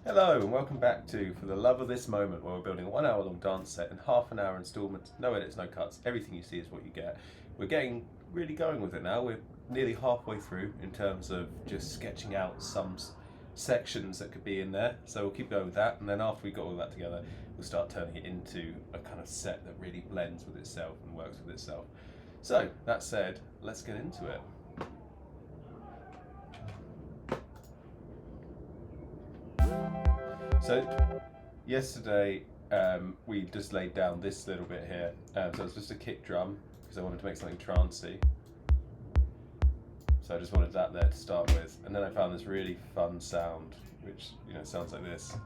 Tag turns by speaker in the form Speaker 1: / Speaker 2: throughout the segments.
Speaker 1: Hello and welcome back to For the Love of This Moment, where we're building a 1 hour long dance set in half an hour installments. No edits, no cuts. Everything you see is what you get. We're getting really going with it now. We're nearly halfway through in terms of just sketching out some sections that could be in there. So we'll keep going with that, and then after we've got all that together, we'll start turning it into a kind of set that really blends with itself and works with itself. So that said, let's get into it. So yesterday we just laid down this little bit here. So it's just a kick drum because I wanted to make something trancey. So I just wanted that there to start with, and then I found this really fun sound, which sounds like this.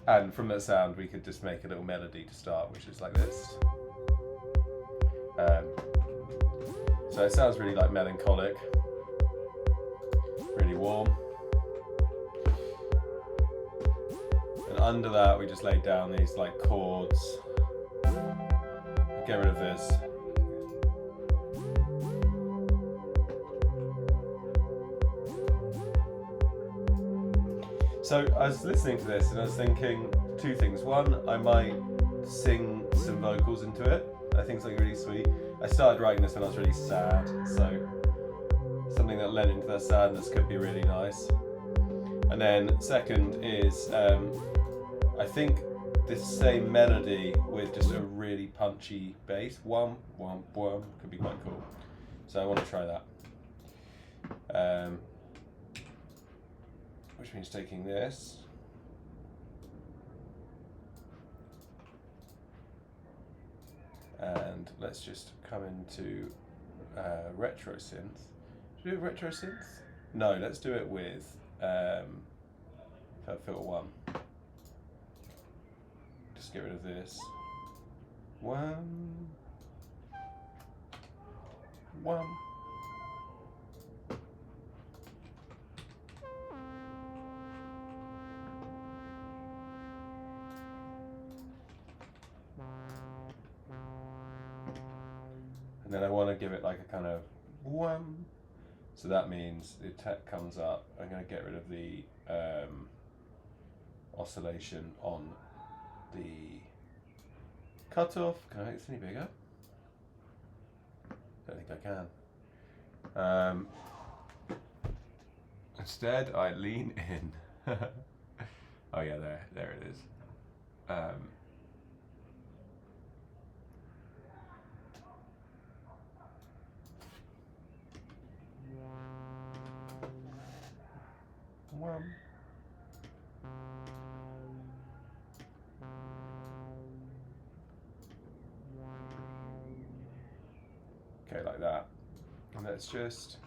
Speaker 1: And from that sound, we could just make a little melody to start, which is like this. So it sounds really like melancholic, really warm. And under that, we just laid down these like chords. Get rid of this. So I was listening to this and I was thinking two things. One, I might sing some vocals into it. I think something really sweet. I started writing this when I was really sad, so something that led into that sadness could be really nice. And then second is I think this same melody with just a really punchy bass, wham wham wham, could be quite cool. So I want to try that. Which means taking this and let's just come into retro synth. Should we do retro synth? No, let's do it with filter 1. Just get rid of this. One. And then I want to give it like a kind of wham. So that means the attack comes up. I'm going to get rid of the oscillation on the cutoff. Can I make this any bigger? Don't think I can. Instead, I lean in. Oh yeah, there it is. Okay, like that. And let's just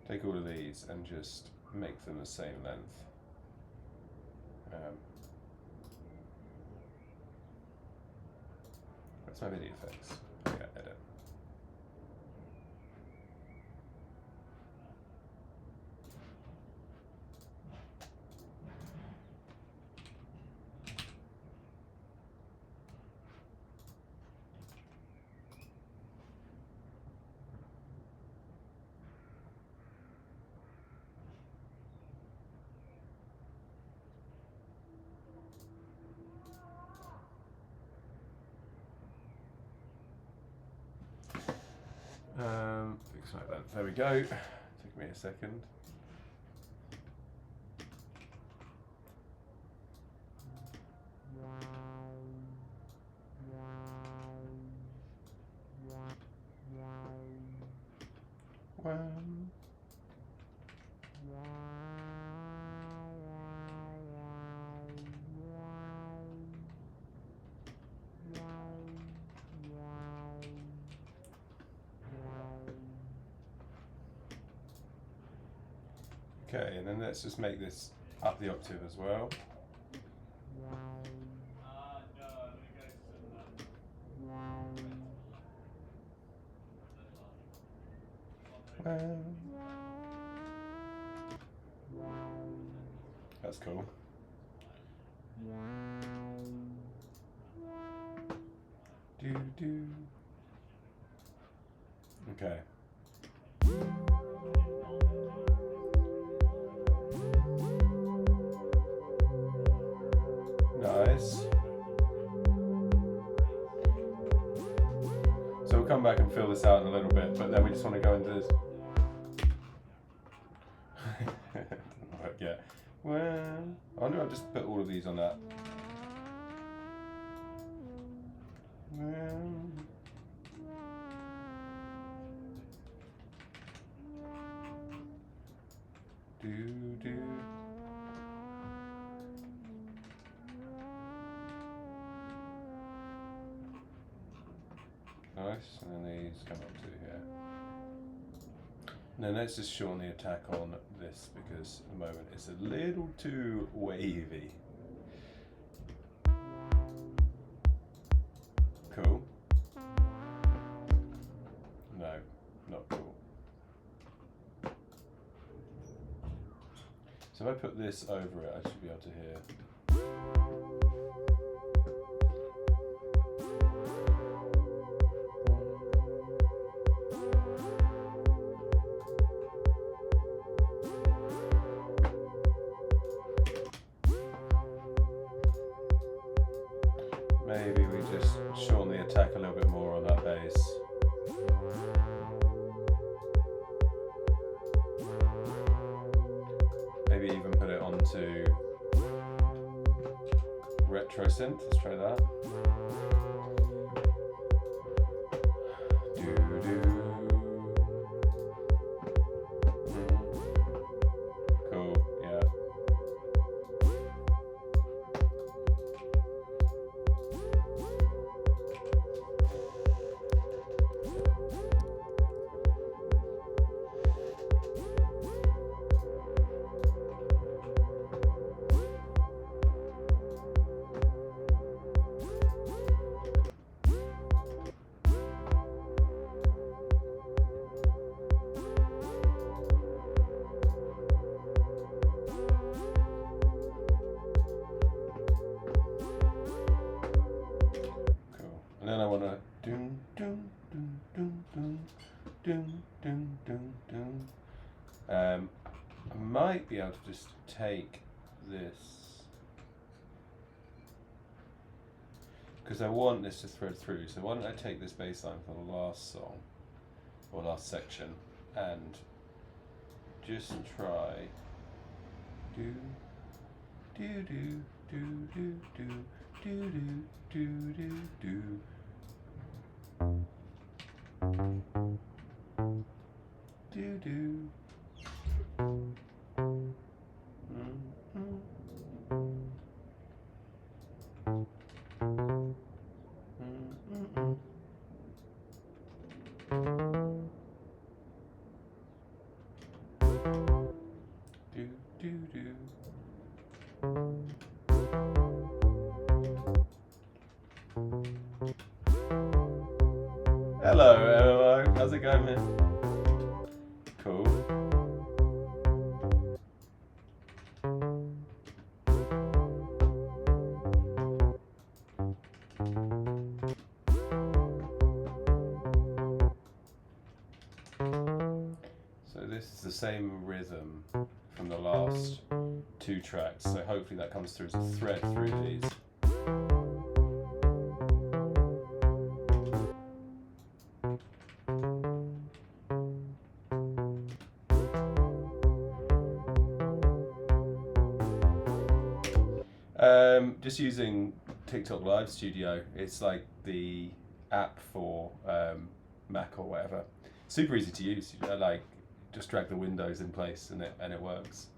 Speaker 1: take all of these and just make them the same length. Where's my video effects? Oh yeah, edit. Fix like that. There we go. Took me a second. Okay, and then let's just make this up the octave as well. That's cool. Do do. Okay. Nice. So we'll come back and fill this out in a little bit, but then we just want to go into this. Doesn't work yet. Well, I wonder if I'll just put all of these on that. Well, do. Nice, and then these come up to here. Now let's just shorten the attack on this because at the moment it's a little too wavy. Cool. No, not cool. So if I put this over it, I should be able to hear. Maybe we just shorten the attack a little bit more on that bass. Maybe even put it onto retro synth. Let's try that. Cool, yeah. And then I want to doom doom doom doom doom doom doom doom doom. I might be able to just take this because I want this to thread through. So why don't I take this bass line for the last song or last section and just try do do do do do do do do do do. Do do. Do do do. Hello, how's it going, man? Cool. So this is the same rhythm from the last two tracks, so hopefully that comes through as a thread through these. Just using TikTok Live Studio. It's like the app for Mac or whatever. Super easy to use. Like just drag the windows in place and it works.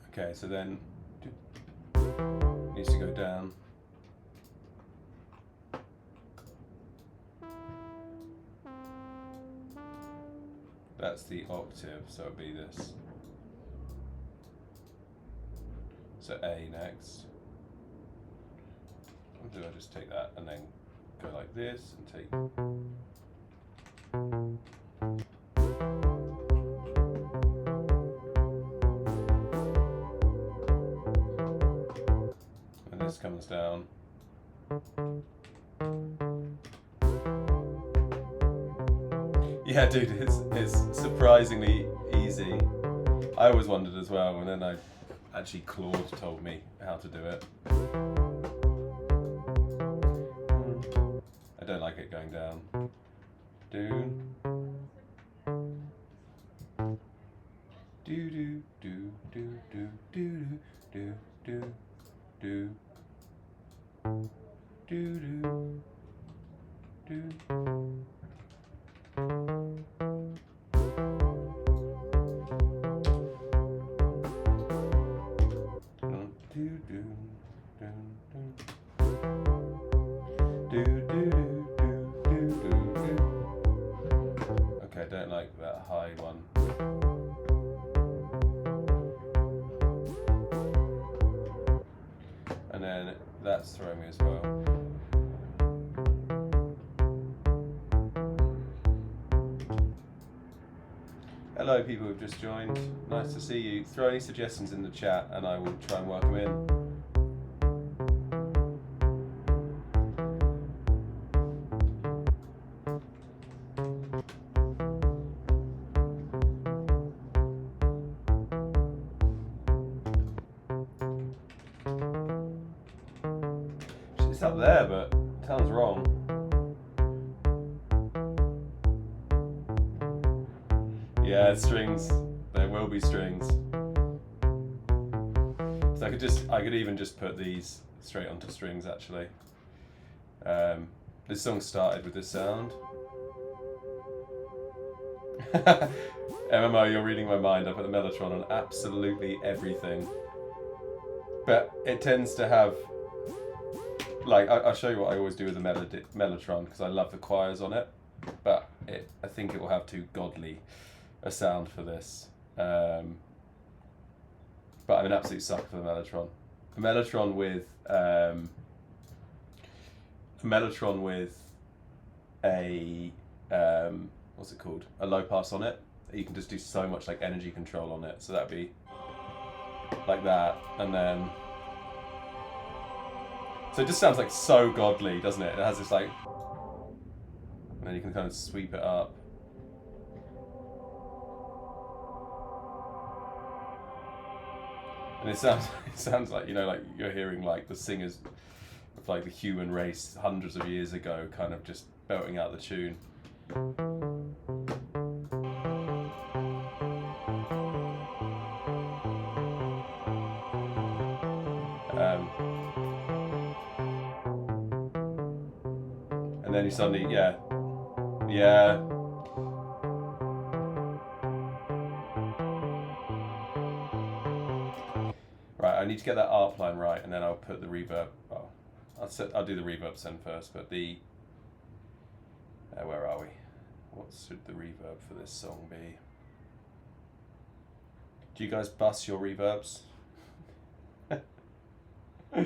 Speaker 1: Okay, so then needs to go down. That's the octave, so it'll be this. So A next. Or do I just take that and then go like this and take. And this comes down. Yeah, dude, it's surprisingly easy. I always wondered as well, and then actually Claude told me how to do it. I don't like it going down. Do do do do do do do do do do do do do. Okay, I don't like that high one. And then that's throwing me as well. Hello, people who've just joined. Nice to see you. Throw any suggestions in the chat and I will try and work them in. It's up there, but it sounds wrong. Yeah, strings. There will be strings. So I could even just put these straight onto strings actually. This song started with this sound. MMO, you're reading my mind. I put the Mellotron on absolutely everything. But it tends to have, like, I'll show you what I always do with the Mellotron because I love the choirs on it. But I think it will have too godly a sound for this. But I'm an absolute sucker for the Mellotron. A Mellotron with a what's it called? A low pass on it. You can just do so much like energy control on it. So that'd be like that, and then so it just sounds like so godly, doesn't it? It has this like, and then you can kind of sweep it up. And it sounds like, you know, like you're hearing like the singers of like the human race hundreds of years ago kind of just belting out the tune. And then you suddenly, yeah. Right, I need to get that ARP line right, and then I'll put the reverb. Oh, I'll do the reverb send first, but the where are we? What should the reverb for this song be? Do you guys bus your reverbs? I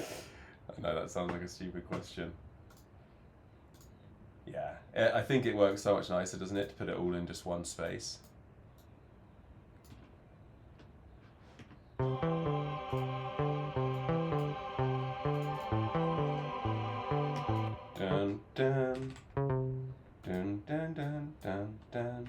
Speaker 1: know that sounds like a stupid question. Yeah, I think it works so much nicer, doesn't it, to put it all in just one space. Dun dun dun dun dun dun dun.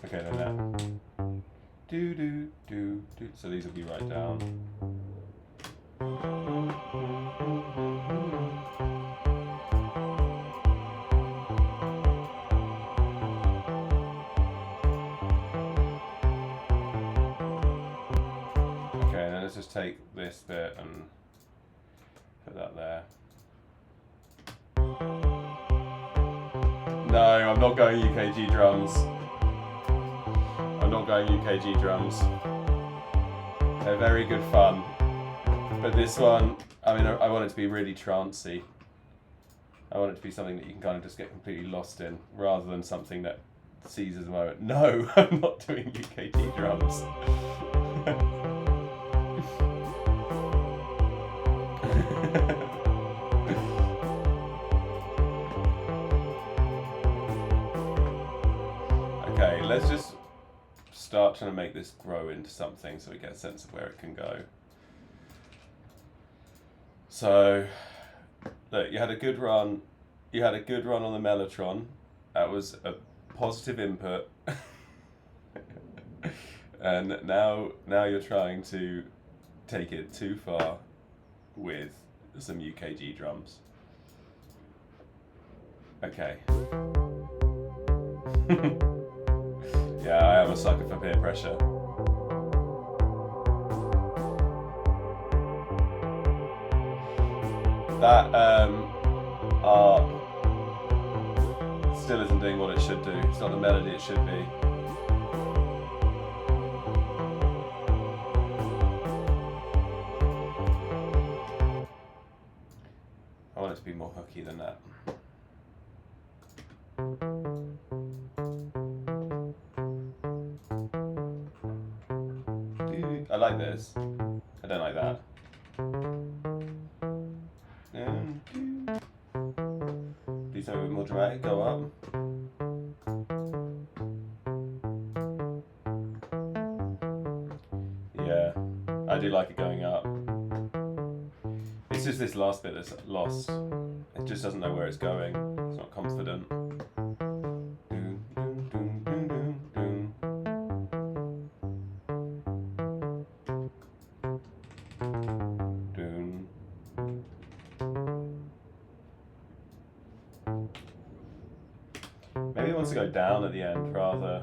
Speaker 1: Okay, then that. Do do do do. So these will be right down. Okay, then let's just take this bit and put that there. No, I'm not going UKG drums. I'm not going UKG drums. They're very good fun. But this one, I mean, I want it to be really trancey. I want it to be something that you can kind of just get completely lost in, rather than something that Caesar's moment. No, I'm not doing UKG drums. Okay, let's just start trying to make this grow into something so we get a sense of where it can go. So, look, you had a good run. You had a good run on the Mellotron. That was a positive input. And now you're trying to take it too far with some UKG drums. Okay. Yeah, I am a sucker for peer pressure. That art still isn't doing what it should do. It's not the melody it should be. I want it to be more hooky than that. I like this. I don't like that. Do something a bit more dramatic, go up. Yeah, I do like it going up. It's just this last bit that's lost. It just doesn't know where it's going. It's not confident. Maybe it wants to go down at the end rather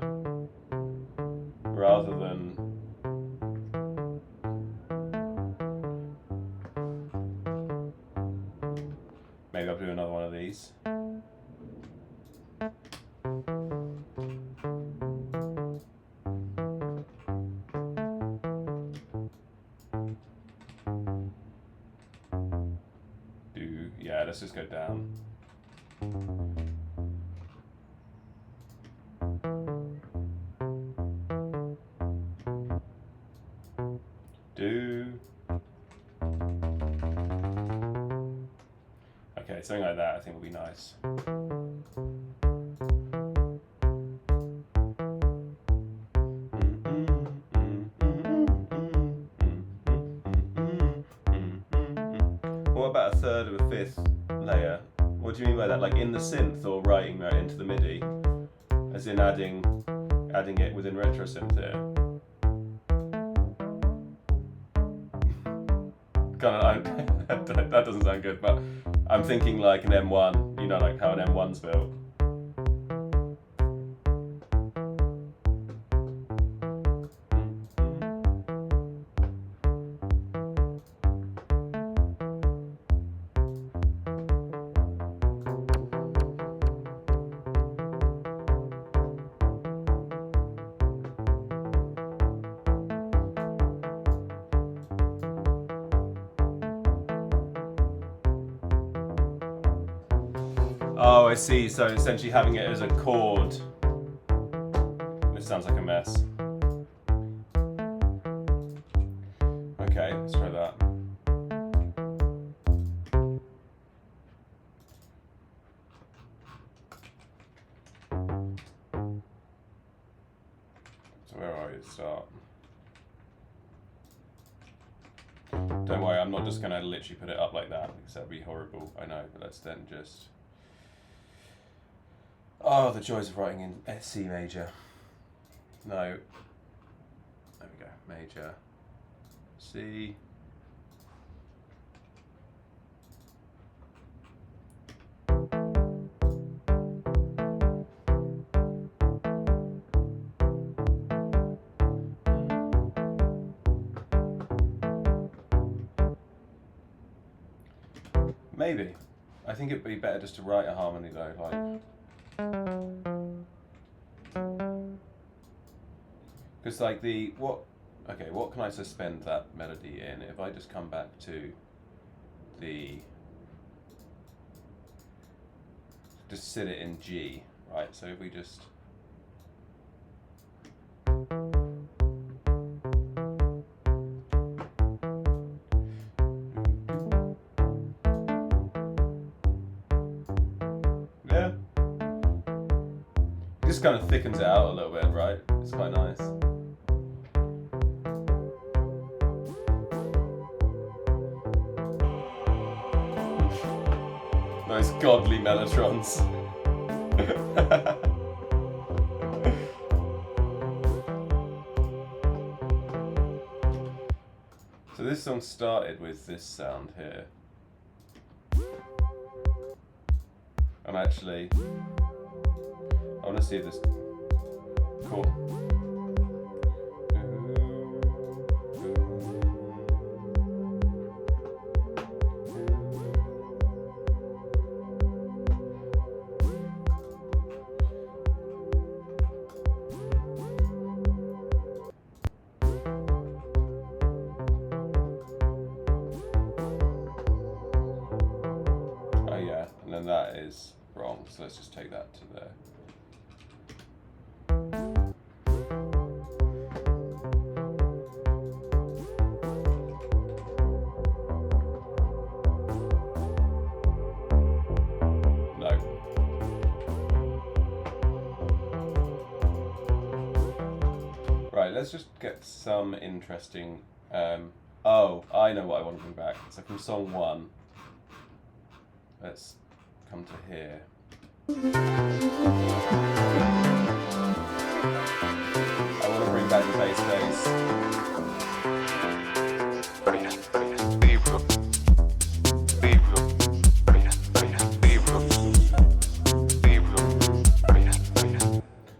Speaker 1: than maybe I'll do another one of these. Yeah, let's just go down. Okay, something like that I think will be nice. What about a third of a fifth layer? What do you mean by that? Like in the synth or writing that into the MIDI? As in adding it within RetroSynth here? That doesn't sound good, but I'm thinking like an M1, you know, like how an M1's built. Oh, I see. So essentially having it as a chord, which sounds like a mess. Okay, let's try that. So where are you to start? Don't worry, I'm not just going to literally put it up like that, because that would be horrible, I know, but let's then just... Oh, the joys of writing in C major. No. There we go, major. C. Maybe. I think it'd be better just to write a harmony though, like. Because like what can I suspend that melody in? If I just come back to just sit it in G, right? So if we just just kind of thickens it out a little bit, right? It's quite nice. Those godly mellotrons. So this song started with this sound here. And actually, I want to see if this. Cool. Oh yeah, and then that is wrong, so let's just take that to there. No. Right, let's just get some interesting. Oh, I know what I want to bring back. So from song 1, let's come to here. I want to bring back the bass. I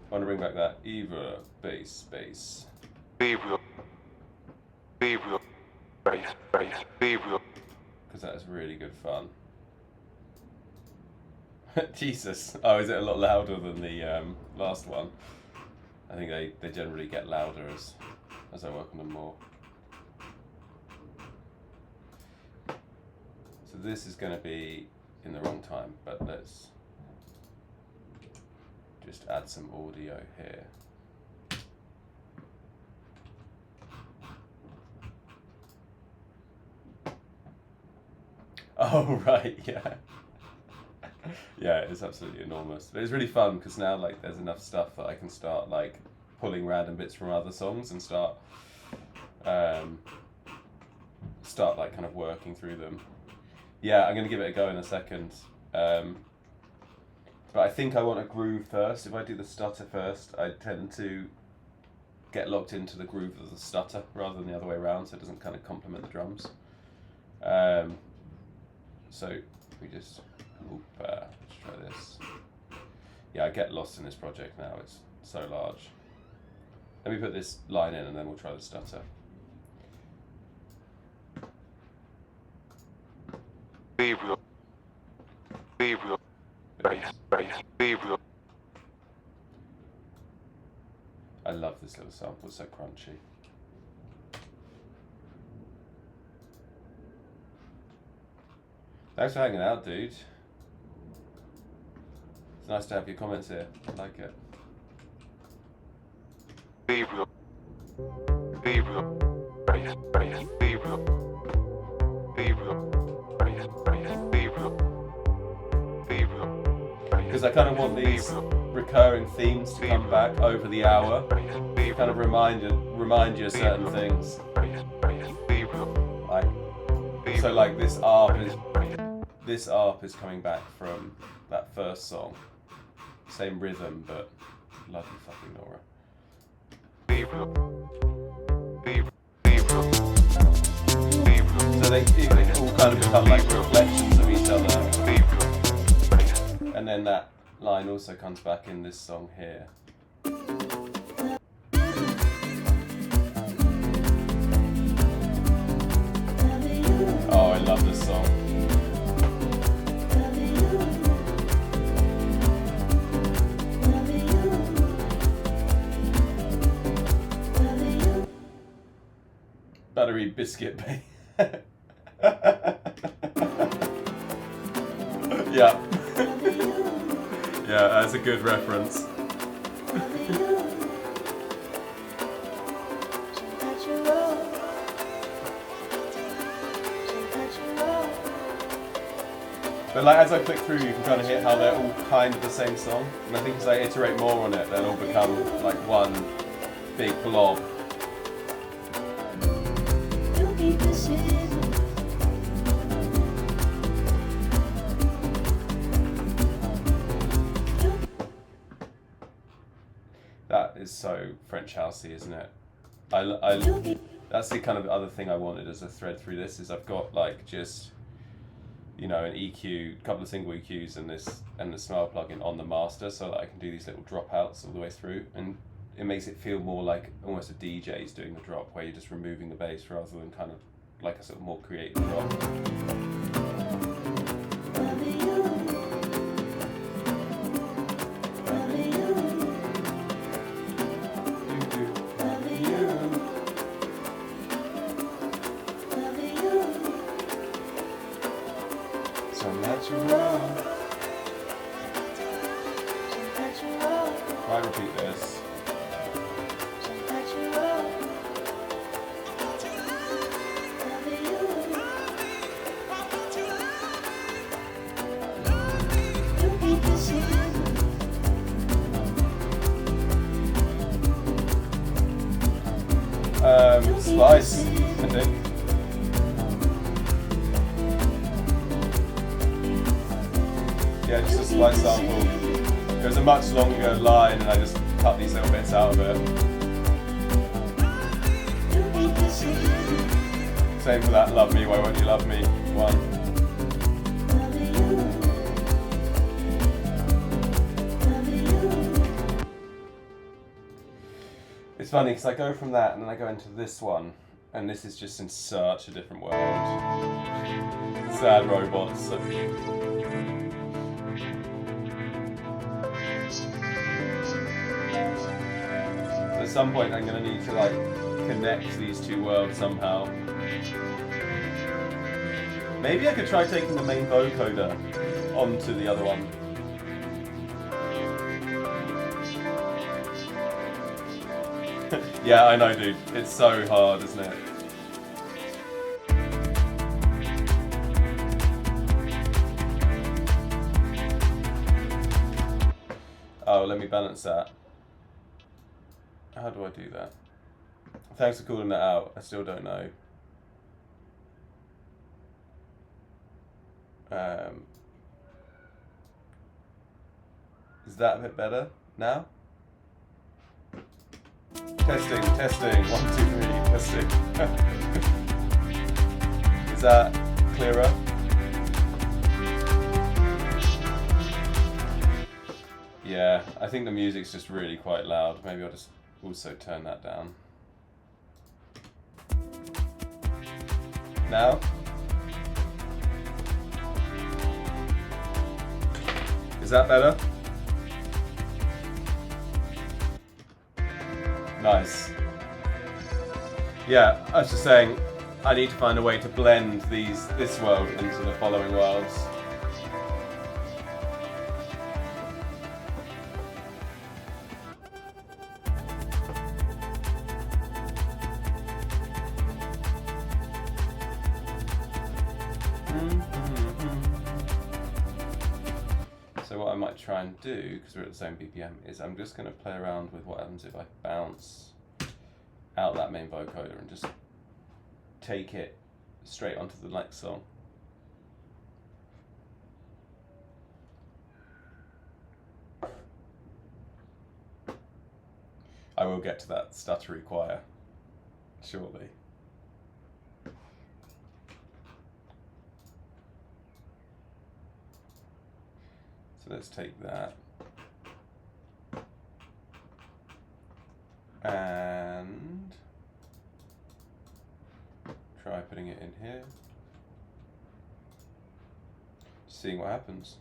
Speaker 1: want to bring back that Eva bass. Because that is really good fun. Jesus. Oh, is it a lot louder than the last one? I think they generally get louder as I work on them more. So this is going to be in the wrong time, but let's just add some audio here. Oh, right, yeah. Yeah, it's absolutely enormous. But it's really fun because now like there's enough stuff that I can start like pulling random bits from other songs and start like kind of working through them. Yeah, I'm gonna give it a go in a second. But I think I want a groove first. If I do the stutter first, I tend to get locked into the groove of the stutter rather than the other way around, so it doesn't kind of complement the drums. So we just let's try this. Yeah, I get lost in this project now, it's so large. Let me put this line in and then we'll try the stutter. I love this little sample, it's so crunchy. Thanks for hanging out, dude. It's nice to have your comments here. I like it. Because I kind of want these recurring themes to come back over the hour, to kind of remind you of certain things. So like this arp is coming back from that first song. Same rhythm, but bloody fucking Nora. So they all kind of become like reflections of each other. And then that line also comes back in this song here. Oh, I love this song. Buttery biscuit bay. Yeah. Yeah, that's a good reference. But But like as I flick through, you can kind of hear how they're all kind of the same song. And I think as I iterate more on it, they'll all become like one big blob. That is so French housey, isn't it? That's the kind of other thing I wanted as a thread through this, is I've got like just, you know, an EQ, a couple of single EQs and the Smile plugin on the master, so that I can do these little dropouts all the way through, and it makes it feel more like almost a DJ's doing the drop, where you're just removing the bass rather than kind of like a sort of more creative drop. I repeat this. Slice, I think. Yeah, just a slice sample. There's a much longer line and I just cut these little bits out of it. Same for that Love Me, Why Won't You Love Me one. It's funny because I go from that and then I go into this one, and this is just in such a different world. Sad robots. So at some point I'm going to need to like connect these two worlds somehow. Maybe I could try taking the main vocoder onto the other one. Yeah, I know, dude. It's so hard, isn't it? Oh, let me balance that. How do I do that? Thanks for calling that out. I still don't know. Is that a bit better now? Testing, testing. 1, 2, 3, testing. Is that clearer? Yeah, I think the music's just really quite loud. Maybe I'll just also turn that down. Now? Is that better? Nice. Yeah, I was just saying, I need to find a way to blend this world into the following worlds. So what I might try and do, because we're at the same BPM, is I'm just going to play around with what happens if I bounce out that main vocoder and just take it straight onto the next song. I will get to that stuttery choir shortly. So let's take that and try putting it in here, seeing what happens.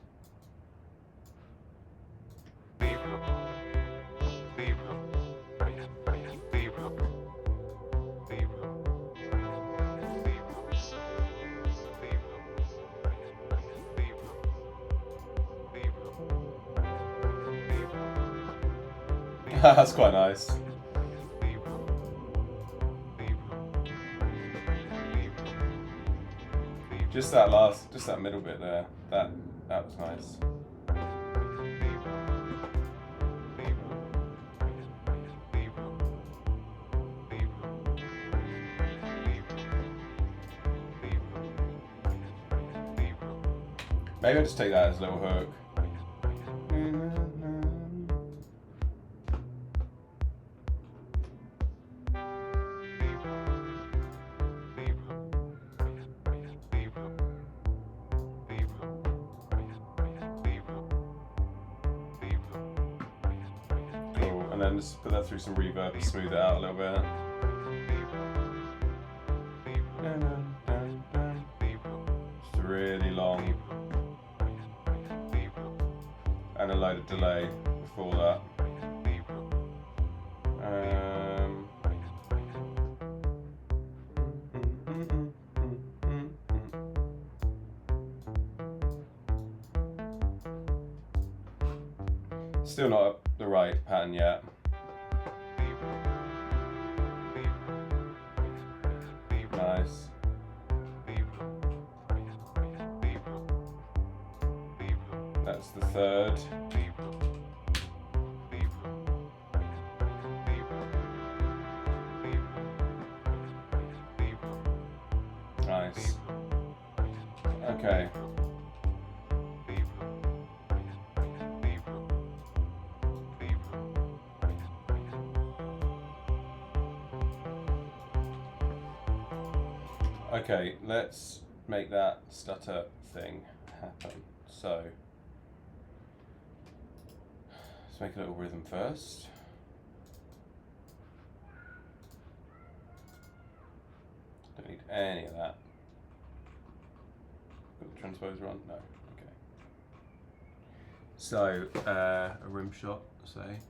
Speaker 1: That's quite nice. Just that middle bit there, that That was nice. Maybe I'll just take that as a little hook. Cool, and then just put that through some reverb to smooth it out a little bit. Just really long. And a load of delay before that. Still not the right pattern yet. Nice. That's the third. Nice. Okay. Okay, let's make that stutter thing happen. So, let's make a little rhythm first. Don't need any of that. Put the transposer on? No, okay. So, a rim shot, say.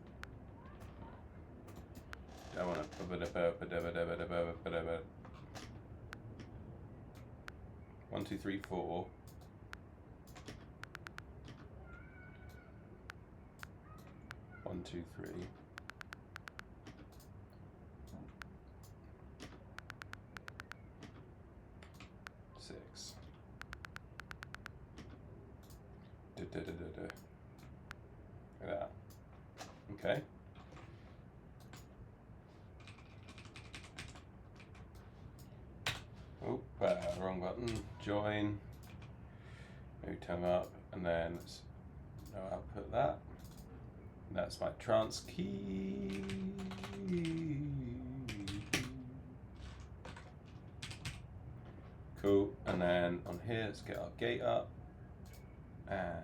Speaker 1: I want to 1, 2, 3, 4. One, two, three. Six. Like that. Okay. Oh, wrong button. Join. Maybe turn up, and then no output that. And that's my trance key. Cool. And then on here, let's get our gate up. And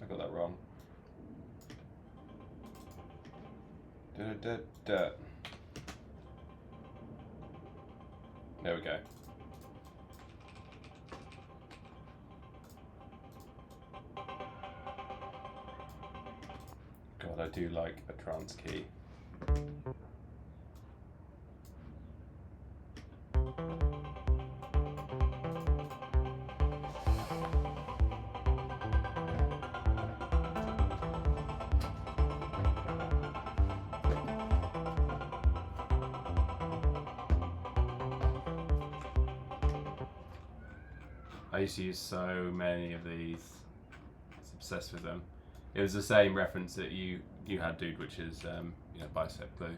Speaker 1: I got that wrong. There we go. God, I do like a trance key. I used to use so many of these. I was obsessed with them. It was the same reference that you had, dude, which is bicep glue.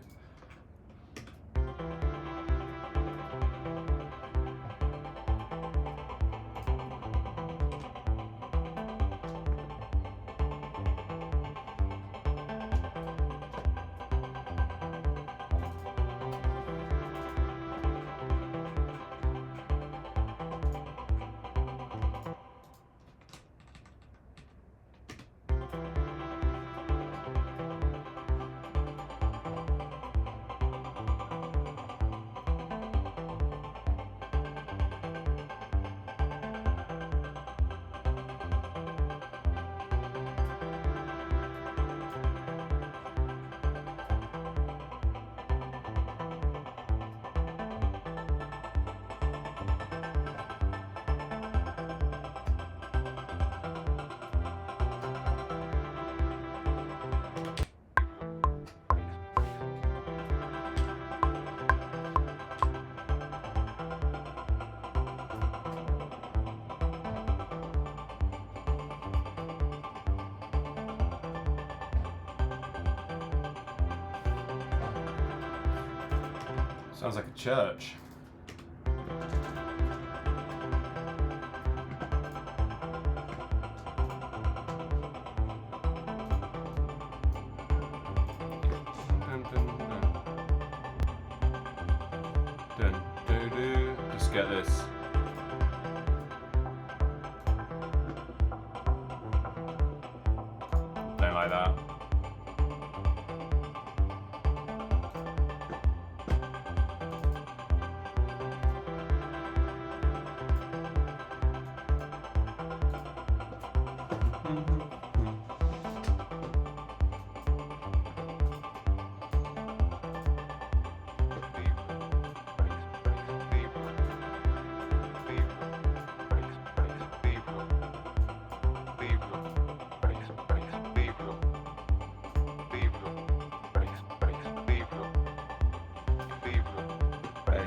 Speaker 1: Sounds like a church. Just get this. Don't like that.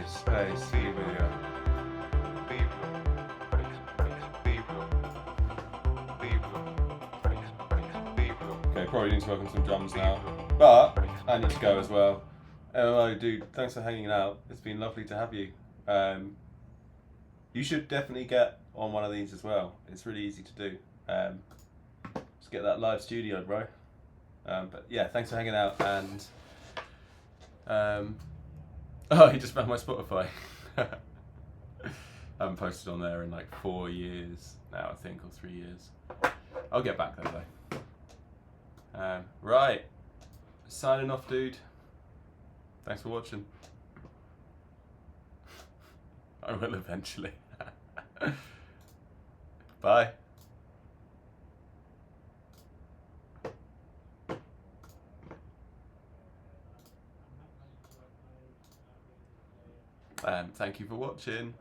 Speaker 1: Space, okay, probably need to work on some drums now, but I need to go as well. MMO, dude, thanks for hanging out. It's been lovely to have you. You should definitely get on one of these as well. It's really easy to do. Just get that live studio, bro. But yeah, thanks for hanging out, and oh, you just found my Spotify. I haven't posted on there in like 4 years now, I think, or 3 years. I'll get back there though. Right, signing off, dude. Thanks for watching. I will eventually. Bye. Thank you for watching.